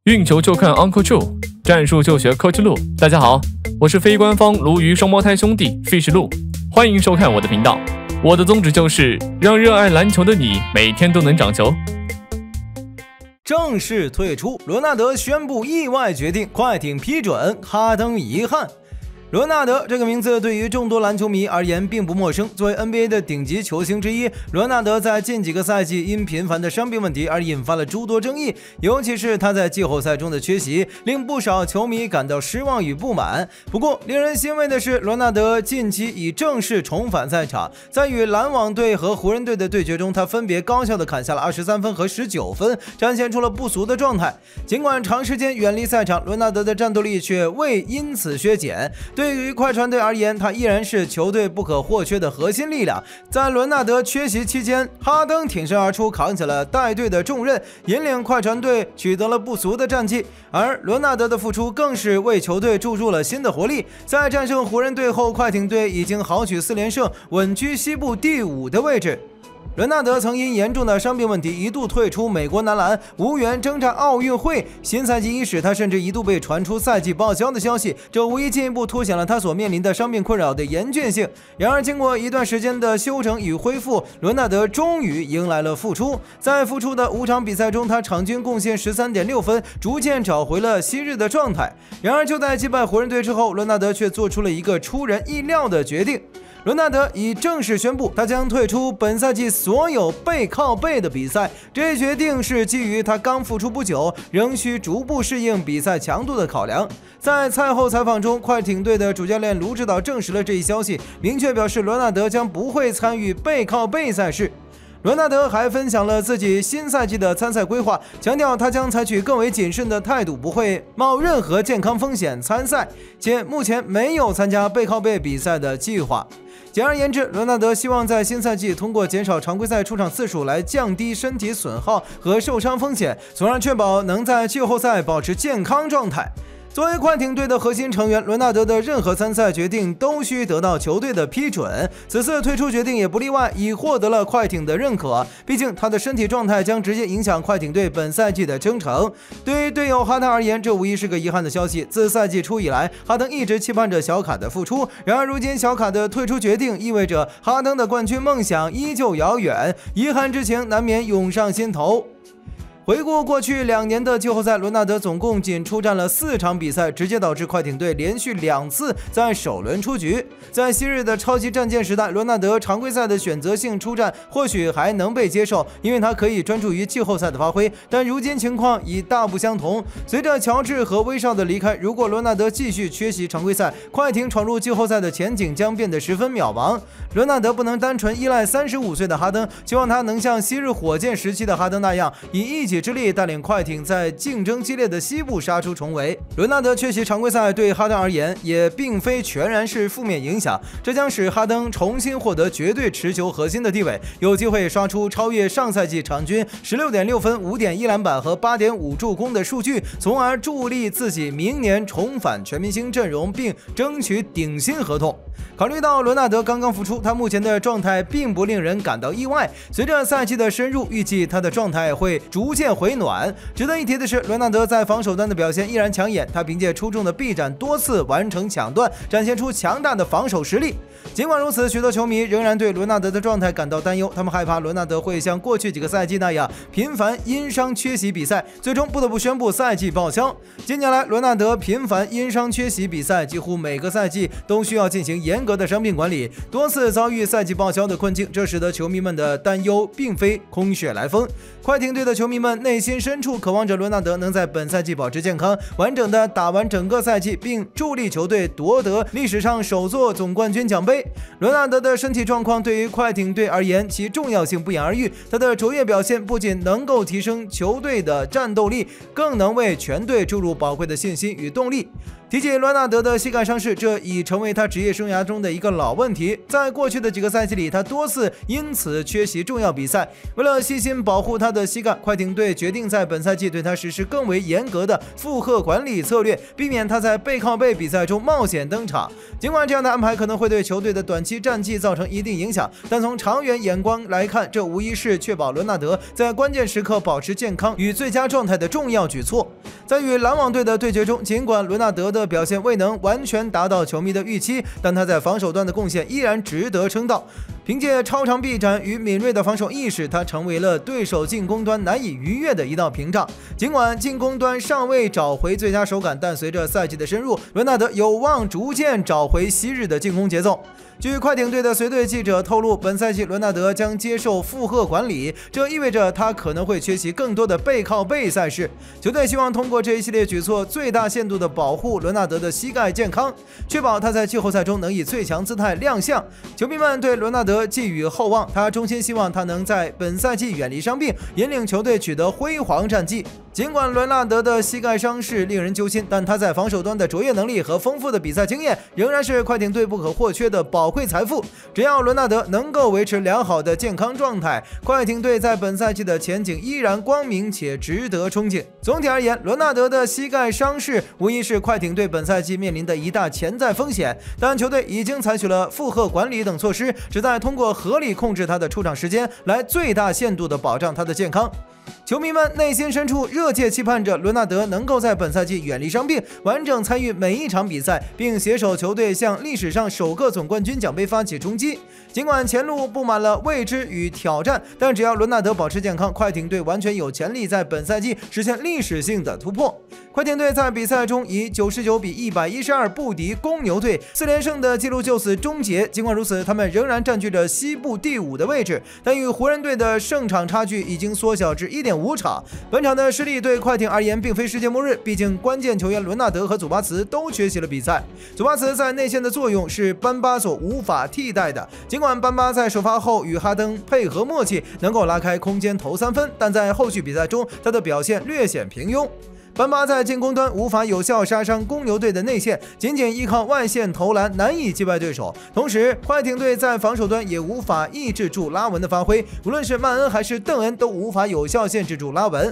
运球就看 Uncle Joe， 战术就学 Coach 陆。大家好，我是非官方鲈鱼双胞胎兄弟 Fish 陆，欢迎收看我的频道。我的宗旨就是让热爱篮球的你每天都能长球。正式退出，罗纳德宣布意外决定，快艇批准，哈登遗憾。罗纳德这个名字对于众多篮球迷而言并不陌生。作为 NBA 的顶级球星之一，罗纳德在近几个赛季因频繁的伤病问题而引发了诸多争议，尤其是他在季后赛中的缺席，令不少球迷感到失望与不满。不过，令人欣慰的是，罗纳德近期已正式重返赛场，在与篮网队和湖人队的对决中，他分别高效地砍下了23分和19分，展现出了不俗的状态。尽管长时间远离赛场，罗纳德的战斗力却未因此削减。对于快船队而言，他依然是球队不可或缺的核心力量。在罗纳德缺席期间，哈登挺身而出，扛起了带队的重任，引领快船队取得了不俗的战绩。而罗纳德的复出更是为球队注入了新的活力。在战胜湖人队后，快艇队已经豪取4连胜，稳居西部第5的位置。罗纳德曾因严重的伤病问题一度退出美国男篮，无缘征战奥运会。新赛季伊始，他甚至一度被传出赛季报销的消息，这无疑进一步凸显了他所面临的伤病困扰的严峻性。然而，经过一段时间的休整与恢复，罗纳德终于迎来了复出。在复出的5场比赛中，他场均贡献13.6分，逐渐找回了昔日的状态。然而，就在击败湖人队之后，罗纳德却做出了一个出人意料的决定。罗纳德已正式宣布，他将退出本赛季所有背靠背的比赛。这一决定是基于他刚复出不久，仍需逐步适应比赛强度的考量。在赛后采访中，快艇队的主教练卢指导证实了这一消息，明确表示罗纳德将不会参与背靠背赛事。罗纳德还分享了自己新赛季的参赛规划，强调他将采取更为谨慎的态度，不会冒任何健康风险参赛，且目前没有参加背靠背比赛的计划。简而言之，罗纳德希望在新赛季通过减少常规赛出场次数来降低身体损耗和受伤风险，从而确保能在季后赛保持健康状态。作为快艇队的核心成员，罗纳德的任何参赛决定都需得到球队的批准，此次退出决定也不例外，已获得了快艇的认可。毕竟他的身体状态将直接影响快艇队本赛季的征程。对于队友哈登而言，这无疑是个遗憾的消息。自赛季初以来，哈登一直期盼着小卡的复出，然而如今小卡的退出决定意味着哈登的冠军梦想依旧遥远，遗憾之情难免涌上心头。回顾过去2年的季后赛，罗纳德总共仅出战了4场比赛，直接导致快艇队连续2次在首轮出局。在昔日的超级战舰时代，罗纳德常规赛的选择性出战或许还能被接受，因为他可以专注于季后赛的发挥。但如今情况已大不相同，随着乔治和威少的离开，如果罗纳德继续缺席常规赛，快艇闯入季后赛的前景将变得十分渺茫。罗纳德不能单纯依赖35岁的哈登，希望他能像昔日火箭时期的哈登那样，以一己之力带领快艇在竞争激烈的西部杀出重围。罗纳德缺席常规赛对哈登而言也并非全然是负面影响，这将使哈登重新获得绝对持球核心的地位，有机会刷出超越上赛季场均16.6分、5.1篮板和8.5助攻的数据，从而助力自己明年重返全明星阵容并争取顶薪合同。考虑到罗纳德刚刚复出，他目前的状态并不令人感到意外。随着赛季的深入，预计他的状态会逐渐回暖。值得一提的是，罗纳德在防守端的表现依然抢眼，他凭借出众的臂展多次完成抢断，展现出强大的防守实力。尽管如此，许多球迷仍然对罗纳德的状态感到担忧，他们害怕罗纳德会像过去几个赛季那样频繁因伤缺席比赛，最终不得不宣布赛季报销。近年来，罗纳德频繁因伤缺席比赛，几乎每个赛季都需要进行严格的伤病管理，多次遭遇赛季报销的困境，这使得球迷们的担忧并非空穴来风。快艇队的球迷们内心深处渴望着罗纳德能在本赛季保持健康，完整的打完整个赛季，并助力球队夺得历史上首座总冠军奖杯。罗纳德的身体状况对于快艇队而言，其重要性不言而喻。他的卓越表现不仅能够提升球队的战斗力，更能为全队注入宝贵的信心与动力。提起伦纳德的膝盖伤势，这已成为他职业生涯中的一个老问题。在过去的几个赛季里，他多次因此缺席重要比赛。为了细心保护他的膝盖，快艇队决定在本赛季对他实施更为严格的负荷管理策略，避免他在背靠背比赛中冒险登场。尽管这样的安排可能会对球队的短期战绩造成一定影响，但从长远眼光来看，这无疑是确保伦纳德在关键时刻保持健康与最佳状态的重要举措。在与篮网队的对决中，尽管伦纳德的表现未能完全达到球迷的预期，但他在防守端的贡献依然值得称道。凭借超长臂展与敏锐的防守意识，他成为了对手进攻端难以逾越的一道屏障。尽管进攻端尚未找回最佳手感，但随着赛季的深入，伦纳德有望逐渐找回昔日的进攻节奏。据快艇队的随队记者透露，本赛季伦纳德将接受负荷管理，这意味着他可能会缺席更多的背靠背赛事。球队希望通过这一系列举措，最大限度地保护伦纳德的膝盖健康，确保他在季后赛中能以最强姿态亮相。球迷们对伦纳德寄予厚望，他衷心希望他能在本赛季远离伤病，引领球队取得辉煌战绩。尽管伦纳德的膝盖伤势令人揪心，但他在防守端的卓越能力和丰富的比赛经验仍然是快艇队不可或缺的宝贵财富。只要伦纳德能够维持良好的健康状态，快艇队在本赛季的前景依然光明且值得憧憬。总体而言，伦纳德的膝盖伤势无疑是快艇队本赛季面临的一大潜在风险，但球队已经采取了负荷管理等措施，旨在通过合理控制他的出场时间来最大限度地保障他的健康。球迷们内心深处热切期盼着伦纳德能够在本赛季远离伤病，完整参与每一场比赛，并携手球队向历史上首个总冠军奖杯发起冲击。尽管前路布满了未知与挑战，但只要伦纳德保持健康，快艇队完全有潜力在本赛季实现历史性的突破。快艇队在比赛中以99比112不敌公牛队，4连胜的纪录就此终结。尽管如此，他们仍然占据着西部第5的位置，但与湖人队的胜场差距已经缩小至1.5场。本场的失利对快艇而言并非世界末日，毕竟关键球员伦纳德和祖巴茨都缺席了比赛。祖巴茨在内线的作用是班巴所无法替代的，尽管班巴在首发后与哈登配合默契，能够拉开空间投3分，但在后续比赛中他的表现略显平庸。班巴在进攻端无法有效杀伤公牛队的内线，仅仅依靠外线投篮难以击败对手。同时，快艇队在防守端也无法抑制住拉文的发挥，无论是曼恩还是邓恩都无法有效限制住拉文。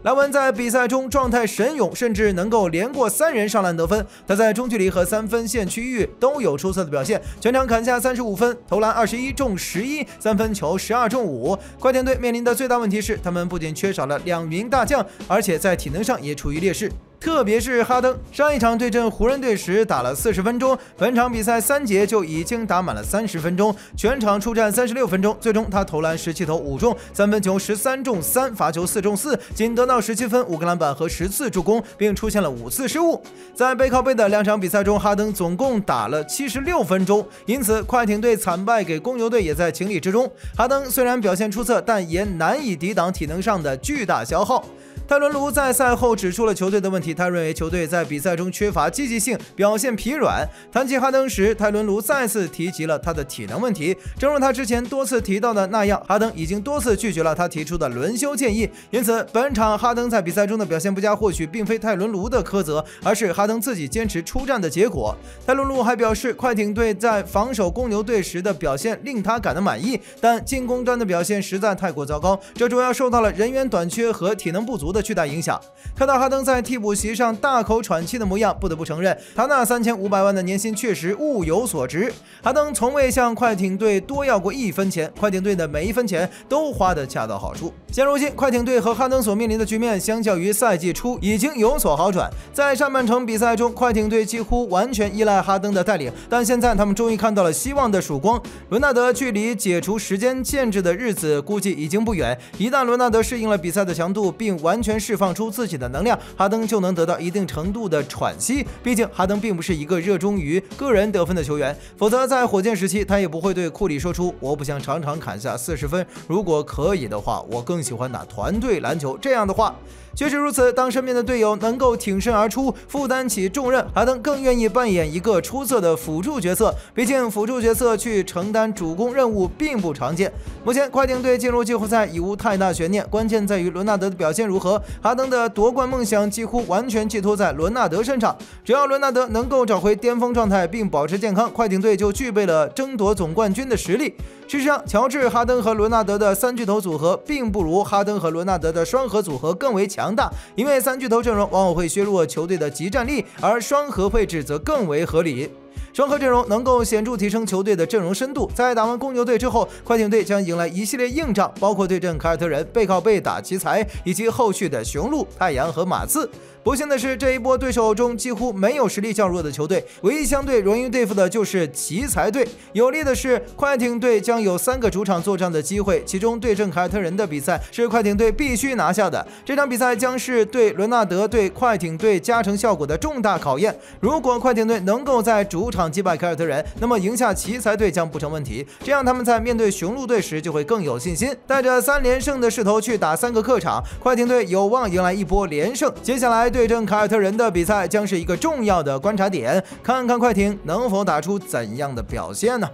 拉文在比赛中状态神勇，甚至能够连过3人上篮得分。他在中距离和3分线区域都有出色的表现，全场砍下35分，投篮21中11，三分球12中5。快艇队面临的最大问题是，他们不仅缺少了2名大将，而且在体能上也处于劣势。特别是哈登，上一场对阵湖人队时打了40分钟，本场比赛3节就已经打满了30分钟，全场出战36分钟。最终他投篮17投5中，三分球13中3，罚球4中4，仅得到17分、5个篮板和10次助攻，并出现了5次失误。在背靠背的2场比赛中，哈登总共打了76分钟，因此快艇队惨败给公牛队也在情理之中。哈登虽然表现出色，但也难以抵挡体能上的巨大消耗。泰伦卢在赛后指出了球队的问题，他认为球队在比赛中缺乏积极性，表现疲软。谈起哈登时，泰伦卢再次提及了他的体能问题。正如他之前多次提到的那样，哈登已经多次拒绝了他提出的轮休建议。因此，本场哈登在比赛中的表现不佳，或许并非泰伦卢的苛责，而是哈登自己坚持出战的结果。泰伦卢还表示，快艇队在防守公牛队时的表现令他感到满意，但进攻端的表现实在太过糟糕，这主要受到了人员短缺和体能不足的巨大影响。看到哈登在替补席上大口喘气的模样，不得不承认，他那3500万的年薪确实物有所值。哈登从未向快艇队多要过1分钱，快艇队的每1分钱都花得恰到好处。现如今，快艇队和哈登所面临的局面，相较于赛季初已经有所好转。在上半程比赛中，快艇队几乎完全依赖哈登的带领，但现在他们终于看到了希望的曙光。伦纳德距离解除时间限制的日子估计已经不远，一旦伦纳德适应了比赛的强度，并完全释放出自己的能量，哈登就能得到一定程度的喘息。毕竟哈登并不是一个热衷于个人得分的球员，否则在火箭时期他也不会对库里说出我不想常常砍下40分，如果可以的话我更喜欢打团队篮球这样的话。确实如此，当身边的队友能够挺身而出，负担起重任，哈登更愿意扮演一个出色的辅助角色。毕竟辅助角色去承担主攻任务并不常见。目前快艇队进入季后赛已无太大悬念，关键在于伦纳德的表现如何。哈登的夺冠梦想几乎完全寄托在伦纳德身上，只要伦纳德能够找回巅峰状态并保持健康，快艇队就具备了争夺总冠军的实力。事实上，乔治、哈登和伦纳德的三巨头组合并不如哈登和伦纳德的双核组合更为强大，因为三巨头阵容往往会削弱球队的集战力，而双核配置则更为合理。双核阵容能够显著提升球队的阵容深度。在打完公牛队之后，快艇队将迎来一系列硬仗，包括对阵凯尔特人、背靠背打奇才，以及后续的雄鹿、太阳和马刺。不幸的是，这一波对手中几乎没有实力较弱的球队，唯一相对容易对付的就是奇才队。有利的是，快艇队将有3个主场作战的机会，其中对阵凯尔特人的比赛是快艇队必须拿下的。这场比赛将是对伦纳德对快艇队加成效果的重大考验。如果快艇队能够在主场击败凯尔特人，那么赢下奇才队将不成问题，这样他们在面对雄鹿队时就会更有信心。带着3连胜的势头去打3个客场，快艇队有望迎来一波连胜。接下来对阵凯尔特人的比赛将是一个重要的观察点，看看快艇能否打出怎样的表现呢？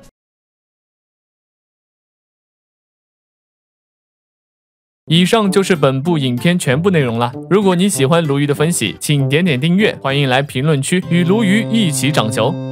以上就是本部影片全部内容了。如果你喜欢鲈鱼的分析，请点点订阅，欢迎来评论区与鲈鱼一起涨球。